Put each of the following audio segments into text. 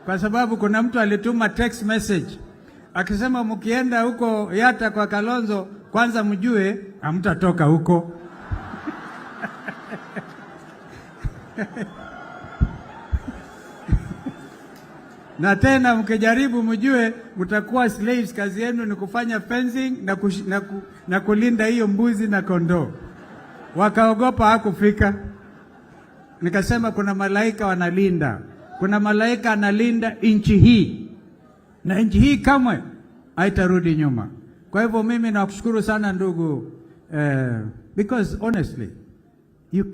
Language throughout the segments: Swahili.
kwa sababu kuna mtu alituma text message akisema mkienda huko Yatta kwa Kalonzo kwanza mjue hamtatoka huko. Na tena mkijaribu mjue mtakuwa slaves, kazi yenu ni kufanya fencing na kulinda hiyo mbuzi na kondoo. Wakaogopa hakufika. Nikasema kuna malaika wanalinda. Kuna malaika analinda nchi hii. Na nchi hii kamwe haitarudi nyuma. Kwa hivyo mimi nakushukuru sana ndugu, because honestly you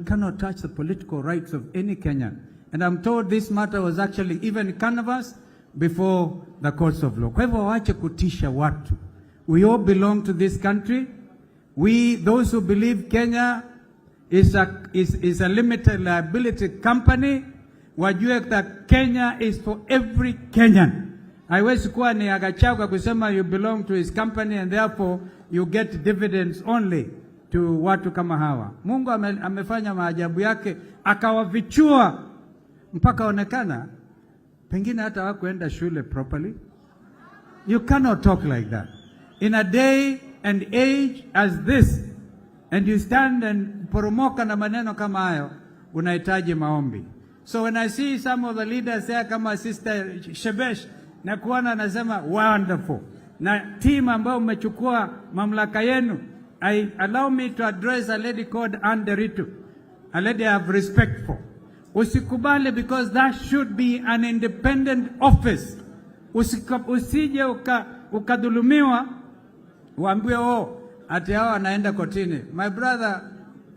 cannot touch the political rights of any Kenyan. And I'm told this matter was actually even canvassed before the courts of law. Kwa hivyo waache kutisha watu. We all belong to this country. Those who believe Kenya is a limited liability company, wajue that Kenya is for every Kenyan. Haiwezi kuwa ni Gachagua kusema you belong to his company and therefore you get dividends only to watu kama hawa. Mungu amefanya maajabu yake, akawavichua mpaka onekana pengine hata hawakuenda shule properly. You cannot talk like that in a day and age as this, and you stand and poromoka na maneno kama hayo. Unahitaji maombi. So when I see some of the leaders there kama Sister Shebesh, na kuona nasema wonderful, na team ambao umechukua mamlaka yenu, allow me to address a lady called RUTO, a lady I have respect for. Usikubali, because that should be an independent office. Usije ukadhulumiwa uambiwe ati hao anaenda kotini. My brother,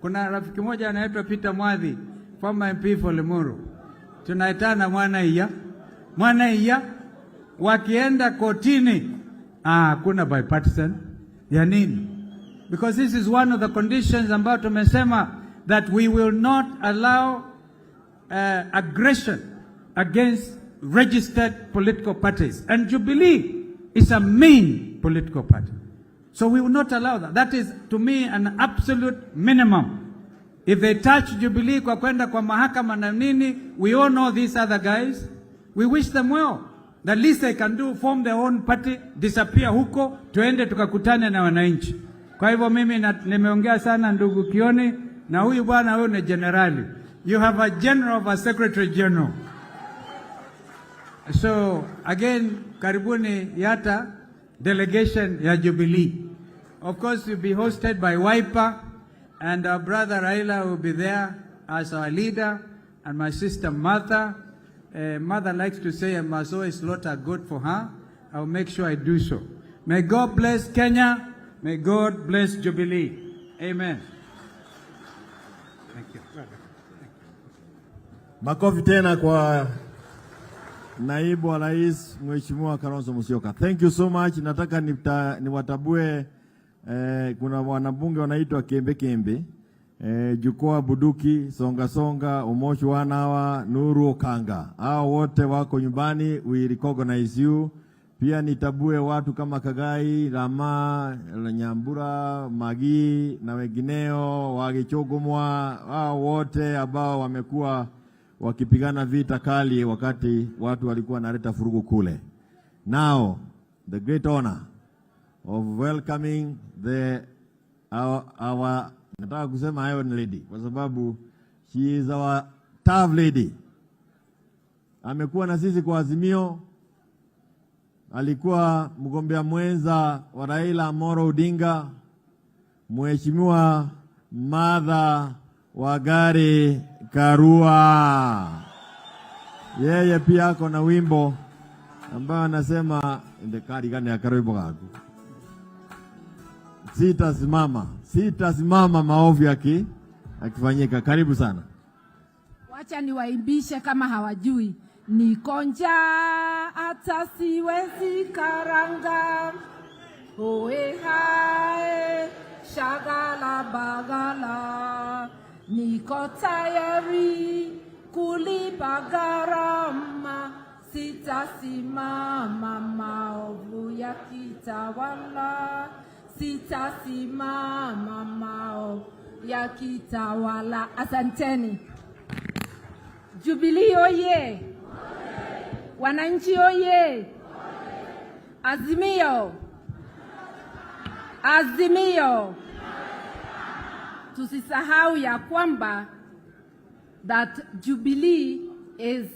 kuna rafiki moja anaitwa Peter Mwadhi, former MP for Limuru. Tunaitana mwana iya wakienda kotini kuna bipartisan ya nini? Because this is one of the conditions ambao tumesema that we will not allow aggression against registered political parties, and Jubilee is a main political party, so we will not allow that. That is to me an absolute minimum. If they touch Jubilee kwa kwenda kwa mahakama na nini, we all know these other guys, we wish them well. The least they can do, form their own party, disappear huko, tuende tukakutane na wananchi. Kwa hivyo mimi nimeongea sana ndugu Kioni, na huyu bwana huyu ni generali. You have a general of a secretary general. So again, karibuni Yatta delegation ya Jubilee. Of course, you'll be hosted by Wiper, and our brother Raila will be there as our leader, and my sister Martha. Mother likes to say I must always slaughter goat for her. I will make sure I do so. May God bless Kenya. May God bless Jubilee. Amen. Thank you. Makofi tena kwa Naibu wa Rais Mheshimiwa Kalonzo Musyoka. Thank you so much. Nataka niwatabue kuna wanabunge wanaitwa Kembe, Jukoa Buduki, Songa, Umoshu Wanawa, Nuru Okanga. Hao wote wako nyumbani, we recognize you. Pia nitabue watu kama Kagai, Rama, Nyambura, Magi na wengineo, Wagichogomwa, hao wote ambao wamekuwa wakipigana vita kali wakati watu walikuwa naleta furugu kule. Now, the great honor of welcoming our nataka kusema Iron Lady kwa sababu she is our tough lady. Amekuwa na sisi kwa Azimio, alikuwa mgombea mwenza wa Raila Odinga, Mheshimiwa Martha Wangari KARUA. Yeye pia ako na wimbo ambao anasema ndekari gani ya karibu gagu. Sitasimama maovu akifanyika. Karibu sana. Wacha niwaimbishe kama hawajui. Niko njaa hata siwezi karanga, oe hae shagala bagala, niko tayari kulipa gharama, sitasimama maovu yakitawala, sitasimama maovu yakitawala. Asanteni. Jubilee oye! Wananchi oye! Azimio! Azimio! Tusisahau ya kwamba that Jubilee is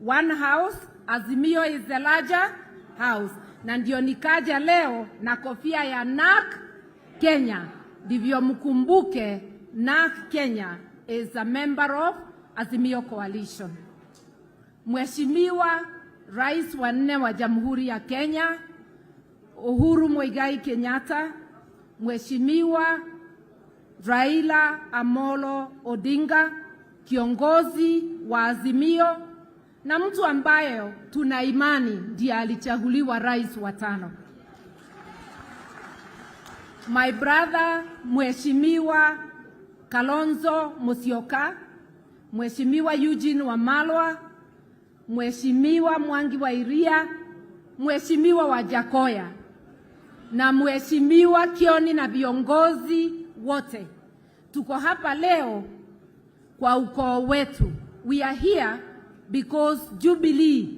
one house, Azimio is the larger house. Na ndio nikaja leo na kofia ya NARC Kenya. Ndivyo mkumbuke NARC Kenya is a member of Azimio Coalition. Mheshimiwa Rais wa 4 wa Jamhuri ya Kenya, Uhuru Muigai Kenyatta, Mheshimiwa Raila Amolo Odinga, kiongozi wa Azimio na mtu ambaye tuna imani ndiye alichaguliwa rais wa 5. My brother Mheshimiwa Kalonzo Musyoka, Mheshimiwa Eugene Wamalwa, Mheshimiwa Mwangi wa Iria, Mheshimiwa WAJACKOYAH na Mheshimiwa Kioni na viongozi wote. Tuko hapa leo kwa ukoo wetu. We are here because Jubilee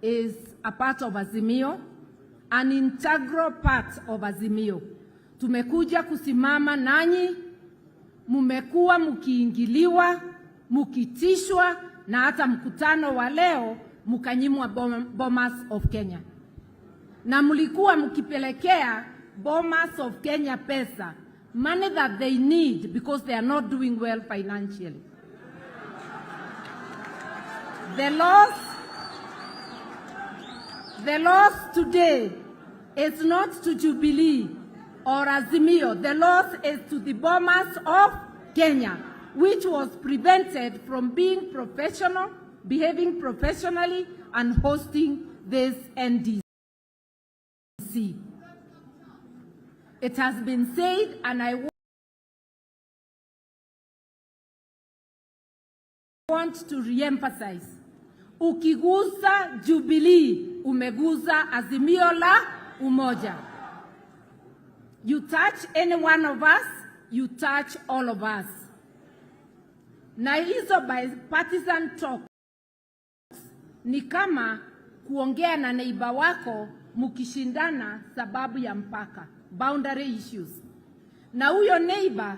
is a part of Azimio, an integral part of Azimio. Tumekuja kusimama nanyi, mumekuwa mukiingiliwa, mukitishwa na hata mkutano wa leo mukanyimwa Bomas of Kenya. Na mulikuwa mukipelekea Bomas of Kenya pesa, money that they need because they are not doing well financially. The loss today is not to Jubilee or Azimio. The loss is to the Bomas of Kenya, which was prevented from being professional, behaving professionally, and hosting this NDC. It has been said, and I want to re-emphasize, ukiguza Jubilee, umeguza Azimio la Umoja. You touch any one of us, you touch all of us. Na hizo bipartisan talks ni kama kuongea na neighbor wako mukishindana sababu ya mpaka, boundary issues. Na huyo neighbor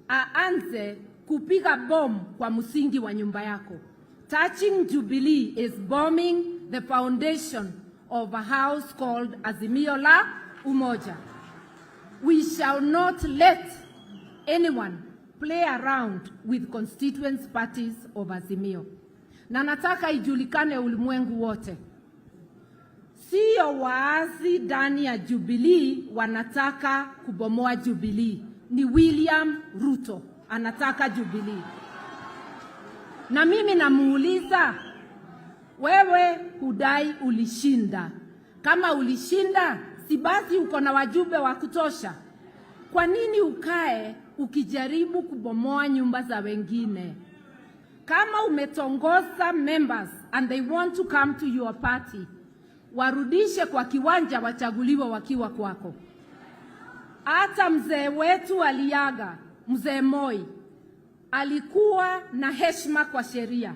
aanze kupiga bomb kwa msingi wa nyumba yako. Touching Jubilee is bombing the foundation of a house called Azimio la Umoja. We shall not let anyone play around with constituent parties of Azimio. Na nataka ijulikane ulimwengu wote. Sio waasi ndani ya Jubilee wanataka kubomoa Jubilee. Ni William RUTO anataka Jubilee. Na mimi namuuliza, wewe hudai ulishinda. Kama ulishinda, si basi uko na wajumbe wa kutosha. Kwa nini ukae ukijaribu kubomoa nyumba za wengine? Kama umetongoza members and they want to come to your party, warudishe kwa kiwanja wachaguliwa wakiwa kwako. Hata mzee wetu aliaga, mzee Moi, alikuwa na heshima kwa sheria.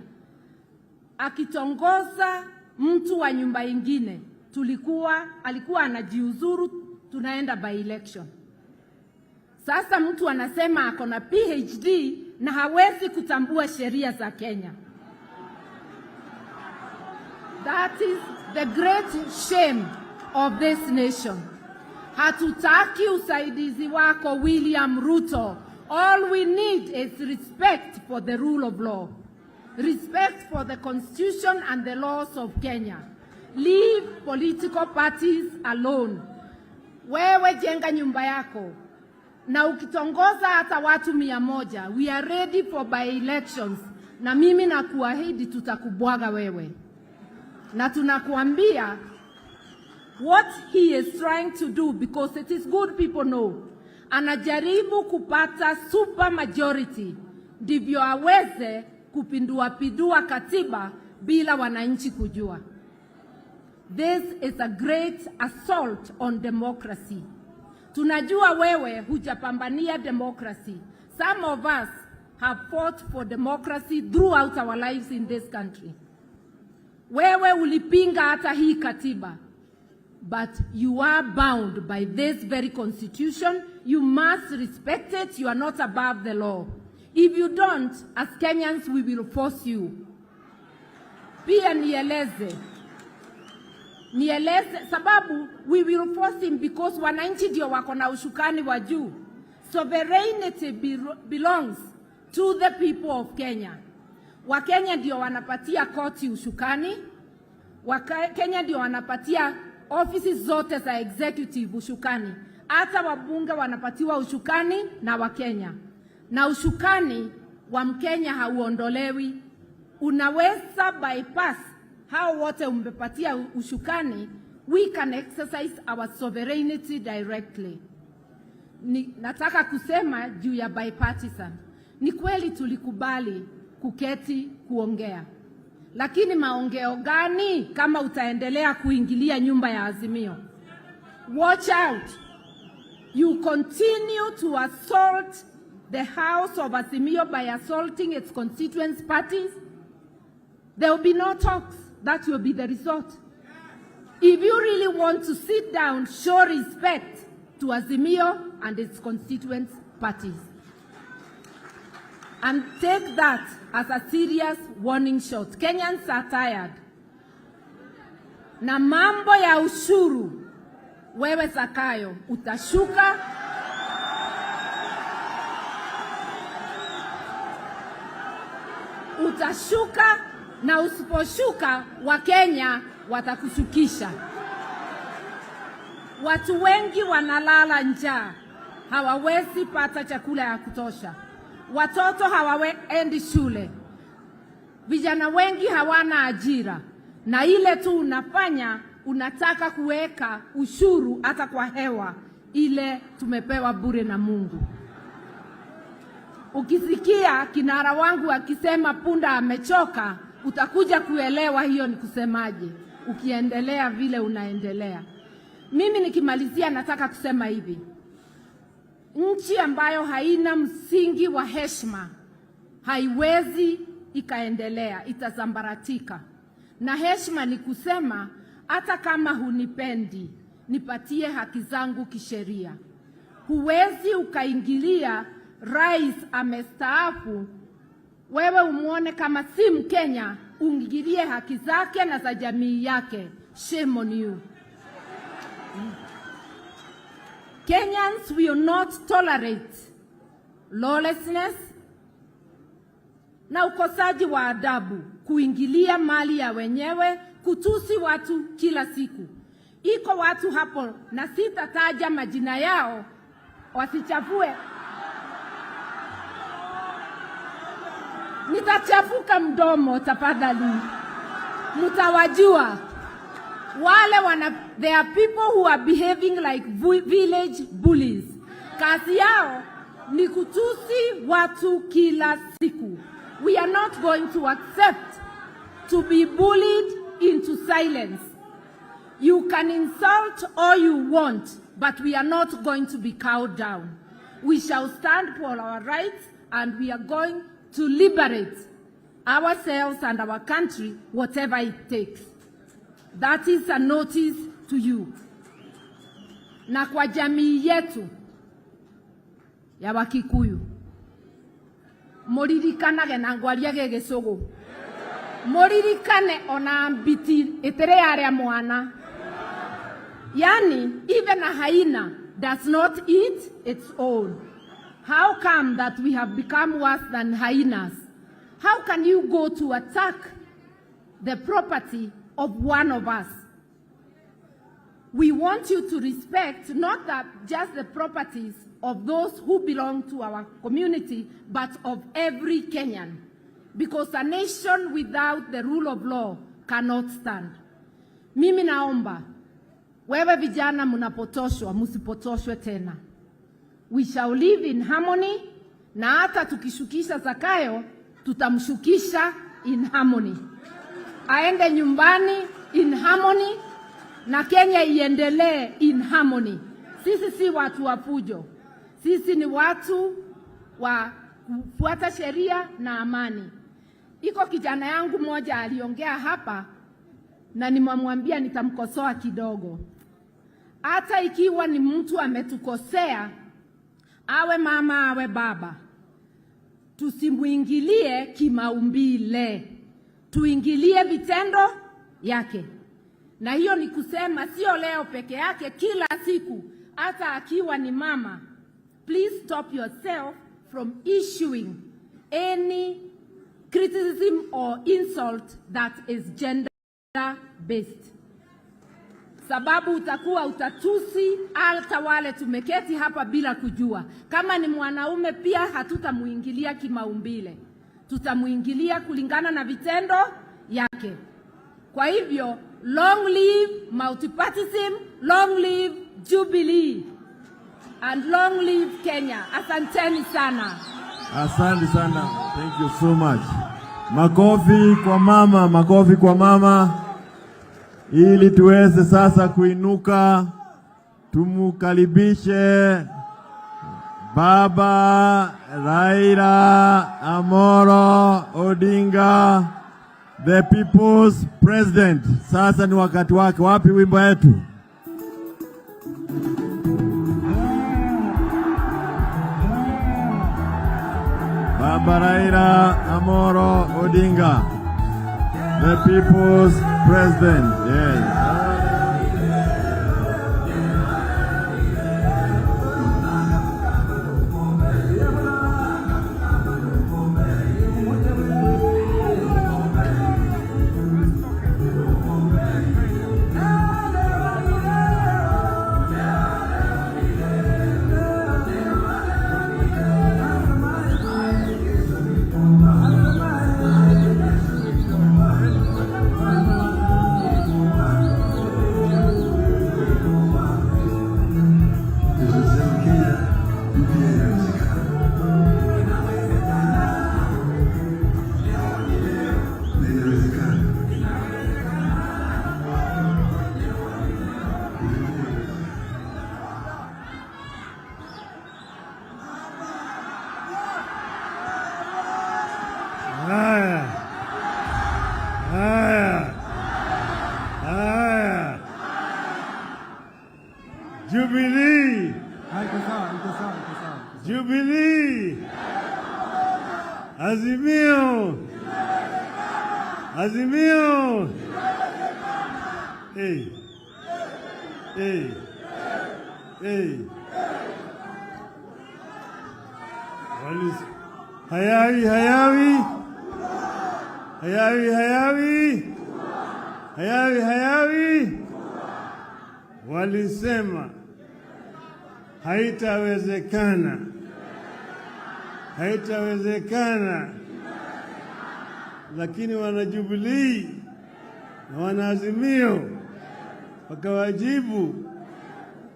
Akitongoza mtu wa nyumba ingine, alikuwa anajiuzuru, tunaenda by election. Sasa mtu anasema ako na PhD na hawezi kutambua sheria za Kenya. That is the great shame of this nation. Hatutaki usaidizi wako William RUTO. All we need is respect for the rule of law. Respect for the constitution and the laws of Kenya. Leave political parties alone. Wewe jenga nyumba yako. Na ukitongoza hata watu 100, we are ready for by-elections. Na mimi nakuahidi tutakubwaga wewe. Na tunakuambia what he is trying to do, because it is good people know. Anajaribu kupata super majority ndivyo aweze kupindua katiba bila wananchi kujua. This is a great assault on democracy. Tunajua wewe hujapambania democracy. Some of us have fought for democracy throughout our lives in this country. wewe ulipinga hata hii katiba. But you are bound by this very constitution. You must respect it. You are not above the law. If you don't, as Kenyans, we will force you. Pia nieleze sababu we will force him because wananchi ndio wako na ushukani wa juu. Sovereignty belongs to the people of Kenya. Wakenya ndio wanapatia koti ushukani. Wakenya ndio wanapatia ofisi zote za executive ushukani. Hata wabunge wanapatiwa ushukani na Wakenya. Na ushukani wa Mkenya hauondolewi. Unaweza bypass hao wote umbepatia ushukani. We can exercise our sovereignty directly. Nataka kusema juu ya bipartisan. Ni kweli tulikubali kuketi kuongea. Lakini maongeo gani kama utaendelea kuingilia nyumba ya Azimio? Watch out. You continue to assault the house of Azimio by assaulting its constituent parties. There will be no talks. That will be the result. If you really want to sit down, show respect to Azimio and its constituent parties. And take that as a serious warning shot. Kenyans are tired. Na mambo ya ushuru, wewe Zakayo, utashuka. Utashuka na usiposhuka Wakenya watakushukisha. Watu wengi wanalala njaa. Hawawezi pata chakula ya kutosha. Watoto hawaendi shule. Vijana wengi hawana ajira. Na ile tu unafanya, unataka kuweka ushuru hata kwa hewa ile tumepewa bure na Mungu. Ukisikia kinara wangu akisema punda amechoka, utakuja kuelewa hiyo ni kusemaje. Ukiendelea vile unaendelea. Mimi nikimalizia nataka kusema hivi. Nchi ambayo haina msingi wa heshima haiwezi ikaendelea, itazambaratika. Na heshima ni kusema hata kama hunipendi, nipatie haki zangu kisheria. Huwezi ukaingilia rais amestaafu, wewe umuone kama si Mkenya, uingilie haki zake na za jamii yake. Shame on you. Kenyans will not tolerate lawlessness na ukosaji wa adabu, kuingilia mali ya wenyewe, kutusi watu kila siku. Iko watu hapo na sitataja majina yao, wasichafue. Nitachafuka mdomo tafadhali. Mutawajua. There are people who are behaving like village bullies. Kazi yao ni kutusi watu kila siku. We are not going to accept to be bullied into silence. You can insult all you want, but we are not going to be cowed down. We shall stand for our rights, and we are going to liberate ourselves and our country, whatever it takes. That is a notice to you. Na kwa jamii yetu ya Wakikuyu, moririkane na ngwaria gegesogo. Moririkane ona mbiti etere aria mwana. Yani, even a hyena does not eat its own. How come that we have become worse than hyenas? How can you go to attack the property of one of us? We want you to respect not that just the properties of those who belong to our community, but of every Kenyan. Because a nation without the rule of law cannot stand. Mimi naomba, wewe vijana mnapotoshwa, msipotoshwe tena. We shall live in harmony, na hata tukishukisha Zakayo, tutamshukisha in harmony. Aende nyumbani in harmony, na Kenya iendelee in harmony. Sisi si watu wa fujo. Sisi ni watu wa kufuata sheria na amani. Iko kijana yangu moja aliongea hapa, na nimemwambia nitamkosoa kidogo. Hata ikiwa ni mtu ametukosea, awe mama awe baba, tusimuingilie kimaumbile, tuingilie vitendo yake. Na hiyo ni kusema sio leo peke yake, kila siku, hata akiwa ni mama. Please stop yourself from issuing any criticism or insult that is gender based. Sababu utakuwa utatusi hata wale tumeketi hapa bila kujua. Kama ni mwanaume pia hatutamuingilia kimaumbile, tutamuingilia kulingana na vitendo yake. Kwa hivyo, long live multipartyism, long live Jubilee, and long live Kenya. Asanteni sana. Asante sana. Thank you so much. Makofi kwa mama, makofi kwa mama. Ili tuweze sasa kuinuka, tumukaribishe Baba Raila Amolo Odinga, the people's president. Sasa ni wakati wake. Wapi wimbo wetu? Baba Raila Amolo Odinga, the people's president. Yes. Jubilee. Jubilee. Azimio. Azimio. Hey. Hey. Hey. Hayawi, hayawi. Hayawi, hayawi. Hayawi, hayawi. Walisema haitawezekana, haitawezekana, lakini wana Jubilee na wana Azimio wakawajibu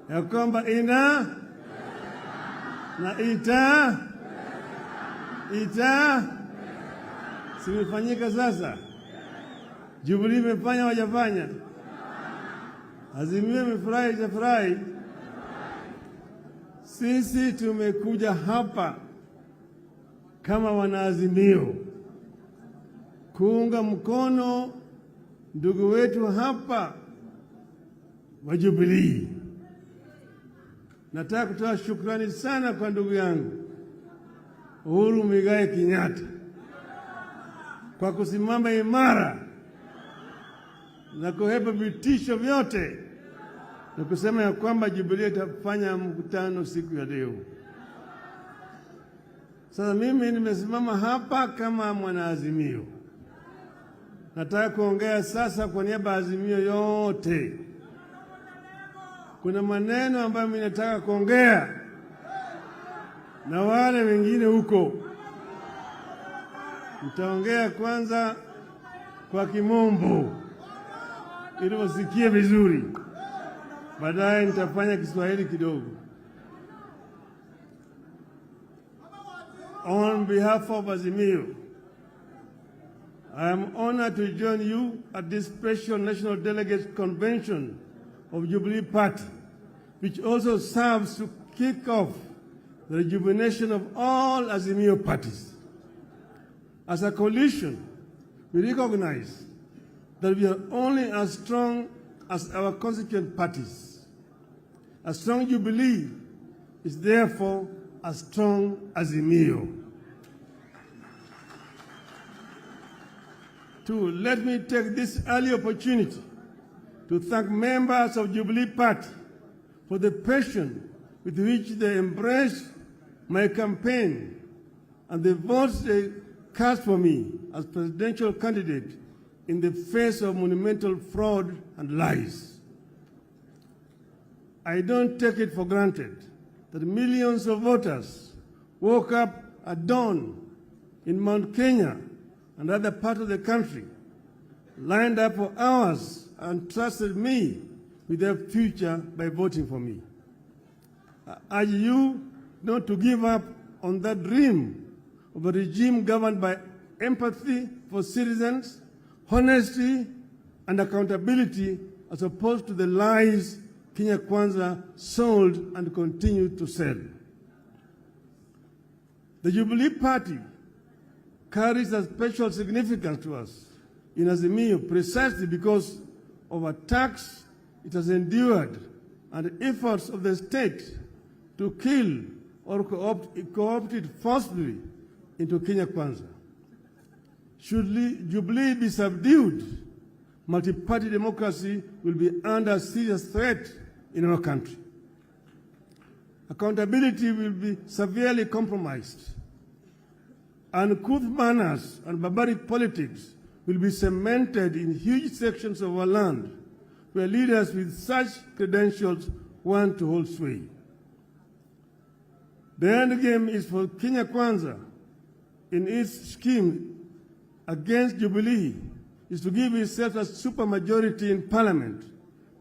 ya kwamba ina na ita simefanyika. Sasa Jubilee imefanya, wajafanya. Azimio imefurahi, itafurahi. Sisi tumekuja hapa kama wanaazimio kuunga mkono ndugu wetu hapa wa Jubilee. Nataka kutoa shukrani sana kwa ndugu yangu Uhuru Muigai Kenyatta kwa kusimama imara na kuhepa vitisho vyote na kusema ya kwamba Jubilee itafanya mkutano siku ya leo. Sasa mimi nimesimama hapa kama mwanaazimio. Nataka kuongea sasa kwa niaba ya Azimio yote. Kuna maneno ambayo mimi nataka kuongea na wale wengine huko. Nitaongea kwanza kwa Kimombo ili wasikie vizuri. Baadaye nitafanya Kiswahili kidogo. On behalf of Azimio, I am honored to join you at this special National Delegates Convention of Jubilee Party, which also serves to kick off the rejuvenation of all Azimio parties. As a coalition, we recognize that we are only as strong as our constituent parties. A strong Jubilee is therefore as strong as Azimio. Two, let me take this early opportunity to thank members of Jubilee Party for the passion with which they embraced my campaign and the votes they cast for me as presidential candidate in the face of monumental fraud and lies. I don't take it for granted that millions of voters woke up at dawn in Mount Kenya and other parts of the country, lined up for hours and trusted me with their future by voting for me. I urge you not to give up on that dream of a regime governed by empathy for citizens, honesty, and accountability, as opposed to the lies Kenya Kwanza sold and continued to sell. The Jubilee Party carries a special significance to us in Azimio precisely because of attacks it has endured and efforts of the state to kill or co-opt it forcibly into Kenya Kwanza. Should Jubilee be subdued, multi-party democracy will be under serious threat in our country. Accountability will be severely compromised. Uncouth manners and barbaric politics will be cemented in huge sections of our land where leaders with such credentials want to hold sway. The end game is for Kenya Kwanza in its scheme against Jubilee is to give itself a supermajority in parliament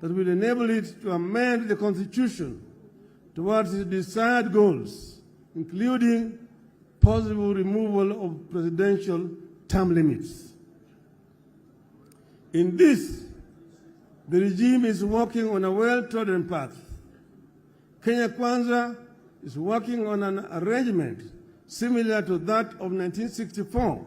that will enable it to amend the constitution towards its desired goals, including possible removal of presidential term limits. In this, the regime is working on a well-trodden path. Kenya Kwanza is working on an arrangement similar to that of 1964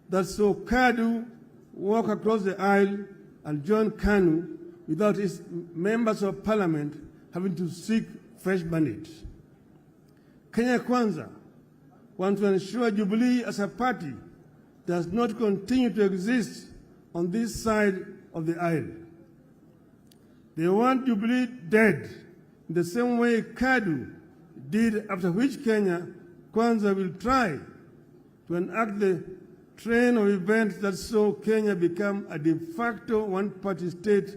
that saw KADU walk across the aisle and join KANU without its members of parliament having to seek fresh mandates. Kenya Kwanza wants to ensure Jubilee as a party does not continue to exist on this side of the aisle. They want Jubilee dead in the same way KADU did, after which Kenya Kwanza will try to enact the train of events that saw Kenya become a de facto one-party state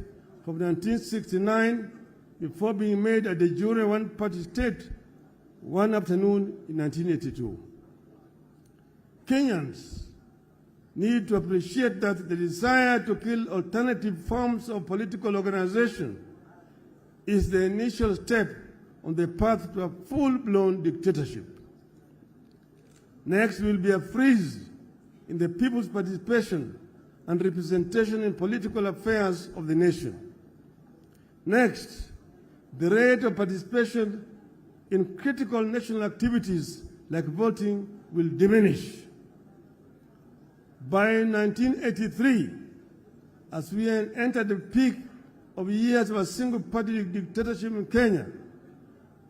from 1969 before being made a de jure one-party state one afternoon in 1982. Kenyans need to appreciate that the desire to kill alternative forms of political organization is the initial step on the path to a full-blown dictatorship. Next will be a freeze in the people's participation and representation in political affairs of the nation. Next, the rate of participation in critical national activities like voting will diminish. By 1983, as we entered the peak of years of a single-party dictatorship in Kenya,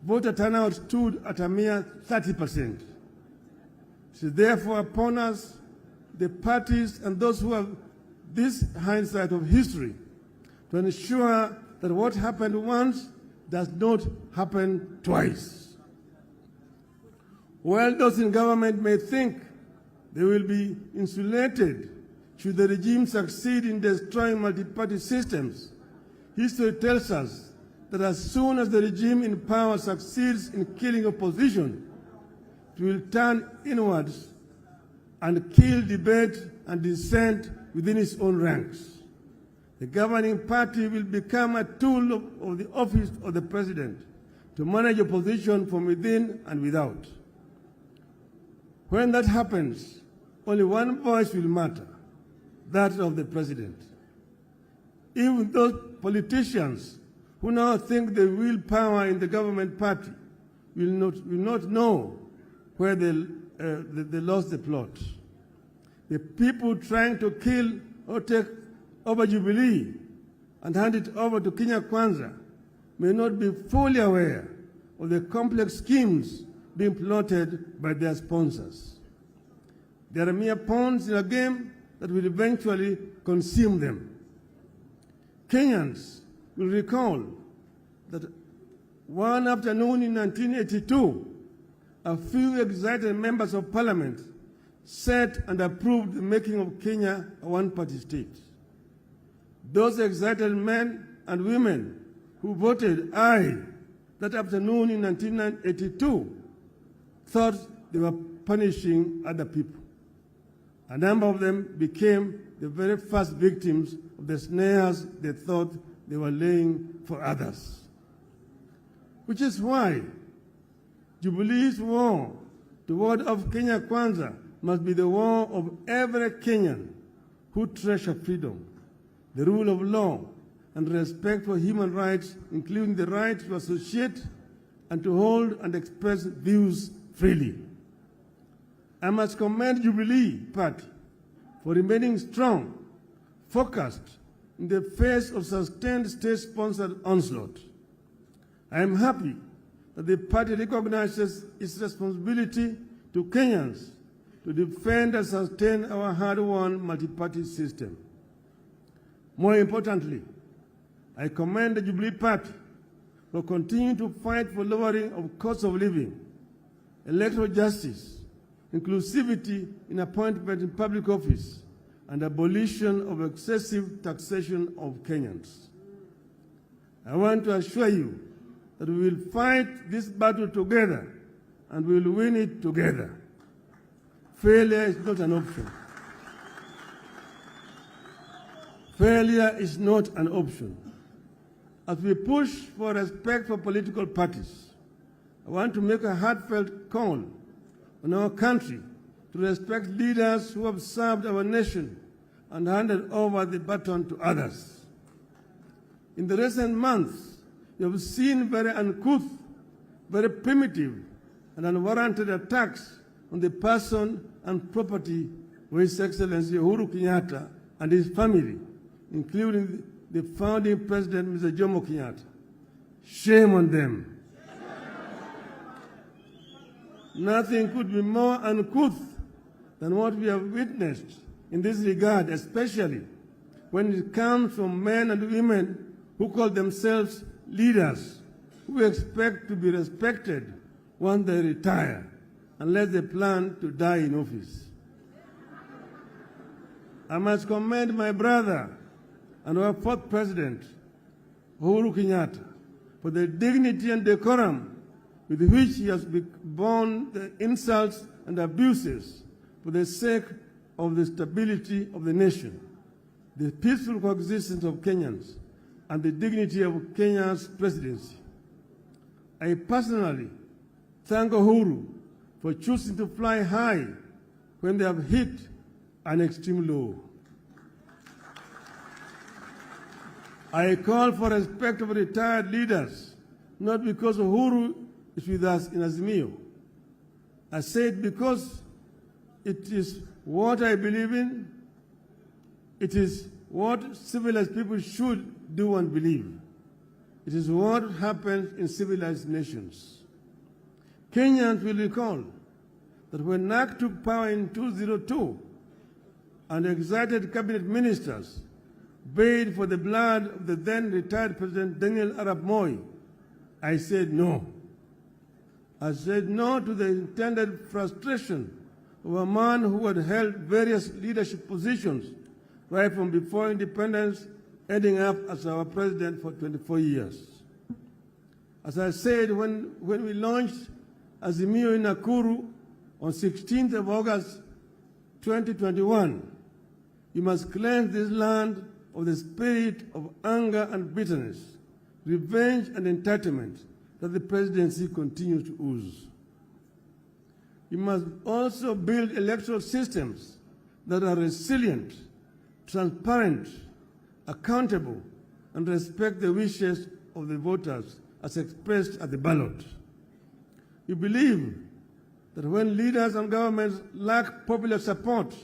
voter turnout stood at a mere 30%. It is therefore upon us, the parties and those who have this hindsight of history, to ensure that what happened once does not happen twice. While those in government may think they will be insulated should the regime succeed in destroying multi-party systems, history tells us that as soon as the regime in power succeeds in killing opposition, it will turn inwards and kill debate and dissent within its own ranks. The governing party will become a tool of the office of the president to manage opposition from within and without. When that happens, only one voice will matter, that of the president. Even those politicians who now think they wield power in the government party will not know where they lost the plot. The people trying to kill or take over Jubilee and hand it over to Kenya Kwanza may not be fully aware of the complex schemes being plotted by their sponsors. They are mere pawns in a game that will eventually consume them. Kenyans will recall that one afternoon in 1982, a few excited members of parliament set and approved the making of Kenya a one-party state. Those excited men and women who voted aye that afternoon in 1982 thought they were punishing other people. A number of them became the very first victims of the snares they thought they were laying for others. Which is why Jubilee's war toward of Kenya Kwanza must be the war of every Kenyan who treasure freedom, the rule of law, and respect for human rights, including the right to associate and to hold and express views freely. I must commend Jubilee Party for remaining strong, focused in the face of sustained state-sponsored onslaught. I am happy that the party recognizes its responsibility to Kenyans to defend and sustain our hard-won multi-party system. More importantly, I commend the Jubilee Party for continuing to fight for lowering of cost of living, electoral justice, inclusivity in appointment in public office, and abolition of excessive taxation of Kenyans. I want to assure you that we will fight this battle together and we will win it together. Failure is not an option. Failure is not an option. As we push for respect for political parties, I want to make a heartfelt call on our country to respect leaders who have served our nation and handed over the baton to others. In the recent months, you have seen very uncouth, very primitive, and unwarranted attacks on the person and property of His Excellency Uhuru Kenyatta and his family, including the founding president, Mr. Jomo Kenyatta. Shame on them. Nothing could be more uncouth than what we have witnessed in this regard, especially when it comes from men and women who call themselves leaders, who expect to be respected once they retire, unless they plan to die in office. I must commend my brother and our fourth president, Uhuru Kenyatta, for the dignity and decorum with which he has borne the insults and abuses for the sake of the stability of the nation, the peaceful coexistence of Kenyans, and the dignity of Kenya's presidency. I personally thank Uhuru for choosing to fly high when they have hit an extreme low. I call for respect of retired leaders, not because Uhuru is with us in Azimio. I say it because it is what I believe in. It is what civilized people should do and believe. It is what happens in civilized nations. Kenyans will recall that when NAC took power in 2002 and excited cabinet ministers bayed for the blood of the then retired President Daniel Arap Moi, I said no. I said no to the intended frustration of a man who had held various leadership positions right from before independence, ending up as our president for 24 years. As I said when we launched Azimio in Nakuru on 16th of August 2021, you must cleanse this land of the spirit of anger and bitterness, revenge and entitlement that the presidency continues to ooze. You must also build electoral systems that are resilient, transparent, accountable, and respect the wishes of the voters as expressed at the ballot. You believe that when leaders and governments lack popular support,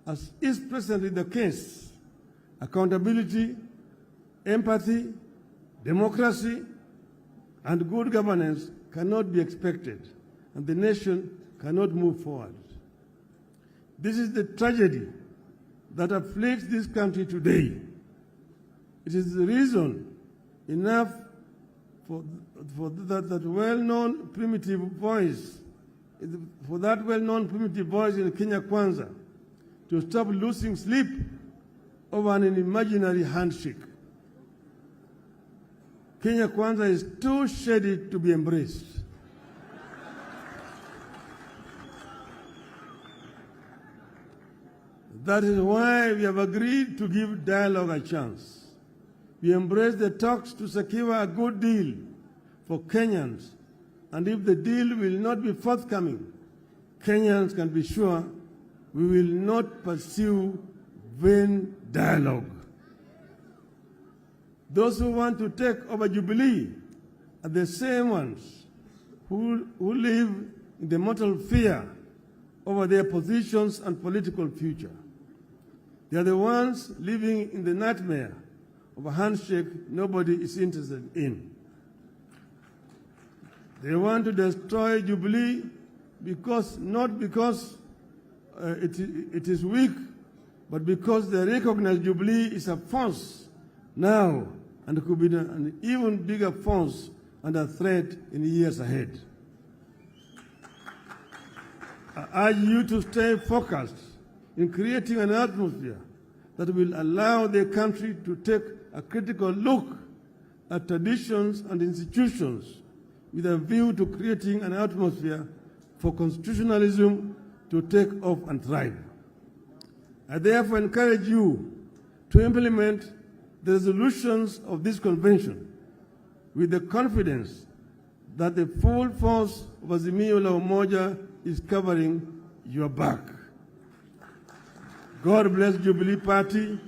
as is presently the case, accountability, empathy, democracy, and good governance cannot be expected, and the nation cannot move forward. This is the tragedy that afflicts this country today. It is the reason enough for that well-known primitive voice, in Kenya Kwanza to stop losing sleep over an imaginary handshake. Kenya Kwanza is too shady to be embraced. That is why we have agreed to give dialogue a chance. We embrace the talks to secure a good deal for Kenyans, and if the deal will not be forthcoming, Kenyans can be sure we will not pursue vain dialogue. Those who want to take over Jubilee are the same ones who live in the mortal fear over their positions and political future. They are the ones living in the nightmare of a handshake nobody is interested in. They want to destroy Jubilee not because it is weak, but because they recognize Jubilee is a force now and could be an even bigger force and a threat in the years ahead. I urge you to stay focused in creating an atmosphere that will allow the country to take a critical look at traditions and institutions with a view to creating an atmosphere for constitutionalism to take off and thrive. I therefore encourage you to implement the resolutions of this convention with the confidence that the full force of Azimio la Umoja is covering your back. God bless Jubilee Party.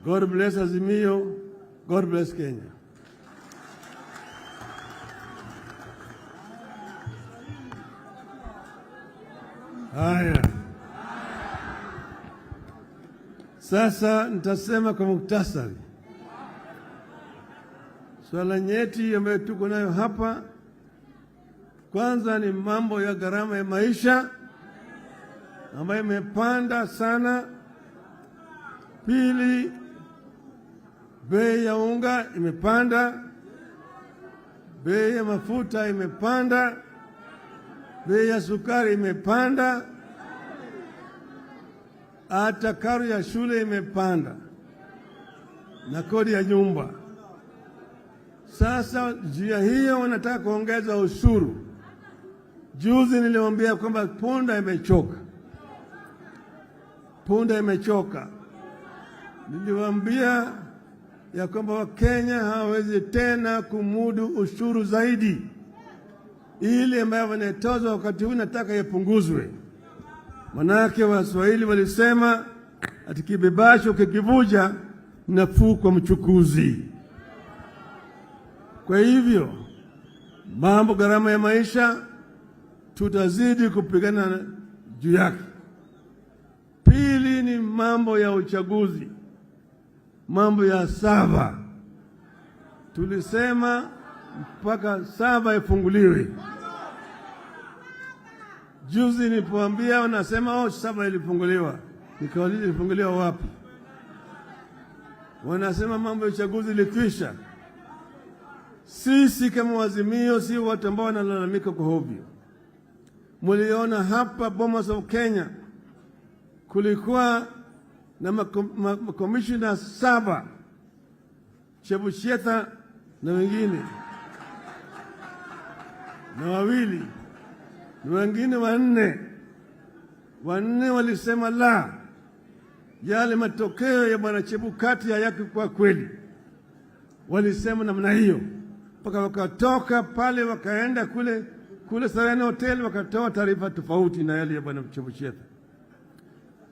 God bless Azimio. God bless Kenya. Haya. Sasa nitasema kwa muktasari. Swala nyeti ambayo tuko nayo hapa, kwanza ni mambo ya gharama ya maisha ambayo imepanda sana. Pili, bei ya unga imepanda, bei ya mafuta imepanda, bei ya sukari imepanda, hata karo ya shule imepanda na kodi ya nyumba. Sasa njia hiyo wanataka kuongeza ushuru. Juzi niliwaambia kwamba punda imechoka. Punda imechoka. Niliwaambia ya kwamba Wakenya hawawezi tena kumudu ushuru zaidi. Ile ambayo wanatozwa wakati huu nataka yapunguzwe. Manake Waswahili walisema ati kibebasho kikivuja nafuu kwa mchukuzi. Kwa hivyo mambo gharama ya maisha tutazidi kupigana juu yake. Pili ni mambo ya uchaguzi, mambo ya saba. Tulisema mpaka saba ifunguliwe. Juzi nilipoambia wanasema saba ilifunguliwa. Nikauliza ilifunguliwa wapi? Wanasema mambo ya uchaguzi ilikwisha. Sisi kama Azimio si watu ambao wanalalamika kwa hovyo. Muliona hapa Bomas of Kenya kulikuwa na makomishina 7, Chebushetha na wengine na wawili na wengine 4. 4 walisema la, yale matokeo ya bwana Chebukati hayaki kwa kweli. Walisema namna hiyo, mpaka wakatoka pale wakaenda kule Serena Hotel wakatoa taarifa tofauti na yale ya bwana Chebushetha.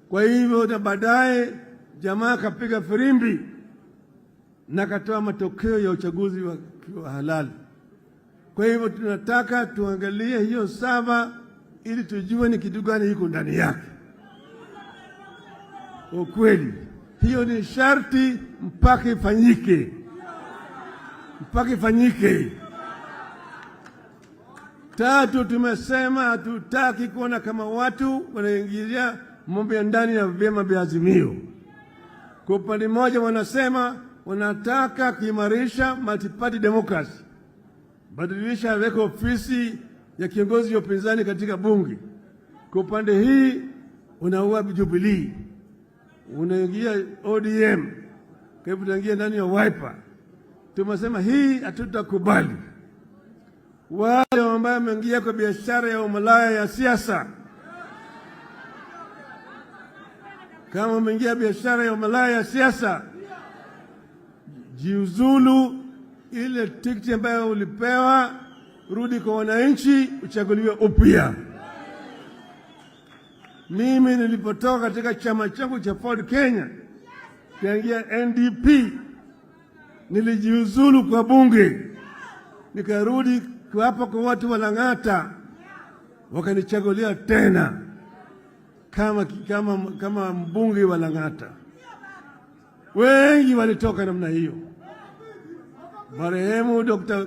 Kwa hivyo na baadaye jamaa kapiga firimbi na katoa matokeo ya uchaguzi wa halali. Kwa hivyo tunataka tuangalie hiyo 7 ili tujue ni kitu gani iko ndani yake. Ukweli Hiyo ni sharti mpaka ifanyike. Mpaka ifanyike. Tatu, tumesema hatutaki kuona kama watu wanaingilia mambo ya ndani ya vyama vya Azimio. Kwa upande mmoja wanasema wanataka kuimarisha multi-party democracy, badilisha weka ofisi ya kiongozi wa upinzani katika bunge. Kwa upande hii unaua Jubilee, unaingia ODM, kwa hivyo utaingia ndani ya Wiper. Tumesema hii hatutakubali. Wale ambao wameingia kwa biashara ya umalaya ya siasa, kama umeingia biashara ya umalaya ya siasa, jiuzulu. Ile tikiti ambayo ulipewa, rudi kwa wananchi, uchaguliwe upya. Mimi nilipotoka katika chama changu cha Ford Kenya kaingia NDP, nilijiuzulu kwa bunge, nikarudi hapa kwa watu wa Lang'ata, wakanichagulia tena kama mbunge wa Lang'ata. Wengi walitoka namna hiyo. Marehemu Dr.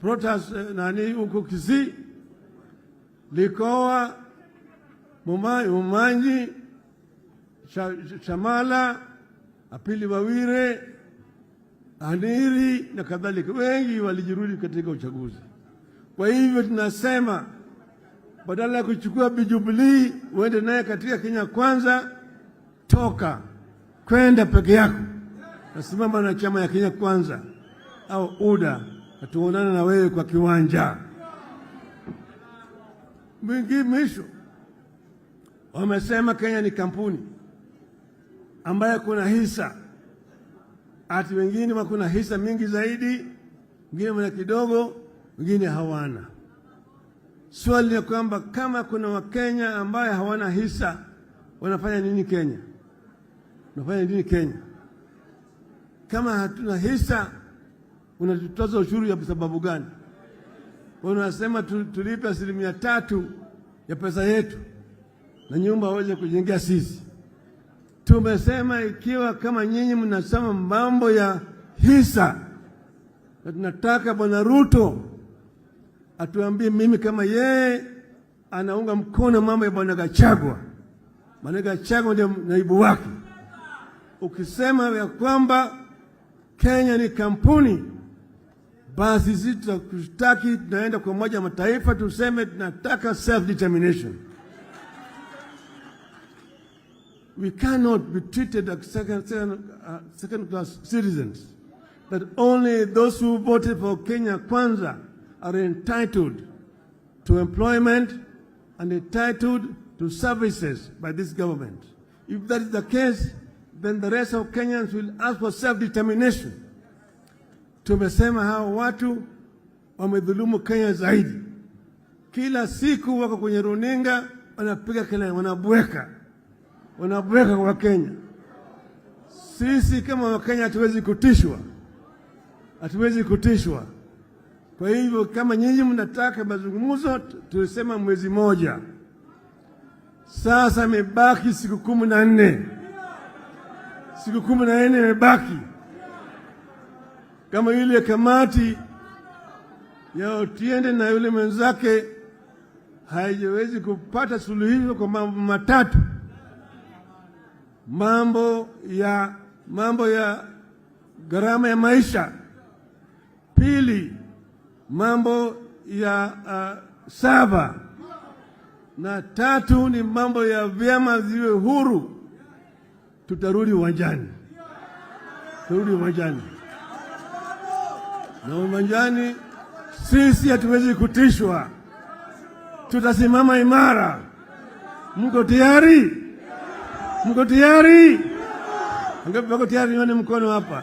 Protas huko Kisii, Likoa, Mumanyi, Shamala, Apili Wawire, Aniri na kadhalika. Wengi walijirudi katika uchaguzi. Kwa hivyo tunasema badala ya kuchukua Jubilee uende naye katika Kenya Kwanza, toka kwenda peke yako, nasimama na chama ya Kenya Kwanza au UDA, atuonana na wewe kwa kiwanja. Mwisho wamesema Kenya ni kampuni ambayo kuna hisa, ati wengine wakuna hisa mingi zaidi, wengine wana kidogo, wengine hawana. Swali ni kwamba kama kuna Wakenya ambaye hawana hisa, wanafanya nini Kenya? Wanafanya nini Kenya? Kama hatuna hisa, unatutoza ushuru ya sababu gani? Wanasema tulipe 3% ya pesa yetu na nyumba waweze kujengea sisi. Tumesema ikiwa kama nyinyi mnasema mambo ya hisa, na tunataka Bwana Ruto atuambie mimi kama yeye anaunga mkono mambo ya Bwana Gachagua. Bwana Gachagua ndio naibu wake. Ukisema ya kwamba Kenya ni kampuni, basi sisi tutaki tunaenda kwa Umoja wa Mataifa tuseme tunataka self-determination. We cannot be treated as second-class citizens, that only those who voted for Kenya Kwanza are entitled to employment and entitled to services by this government. If that is the case, then the rest of Kenyans will ask for self-determination. Tumesema hao watu wamedhulumu Kenya zaidi. Kila siku wako kwenye runinga wanapiga kelele, wanabweka kwa Kenya. Sisi kama Wakenya hatuwezi kutishwa. Kwa hivyo kama nyinyi mnataka mazungumzo, tulisema mwezi moja. Sasa imebaki siku 14. Siku 14 imebaki. Kama yule kamati ya Otiende na yule mwenzake haiwezi kupata suluhisho kwa mambo matatu: mambo ya gharama ya maisha; pili, mambo ya saba; na tatu ni mambo ya vyama ziwe huru. Tutarudi uwanjani. Na uwanjani sisi hatuwezi kutishwa. Tutasimama imara. Mko tayari? Mko tayari? Angapo tayari, nione mkono hapa.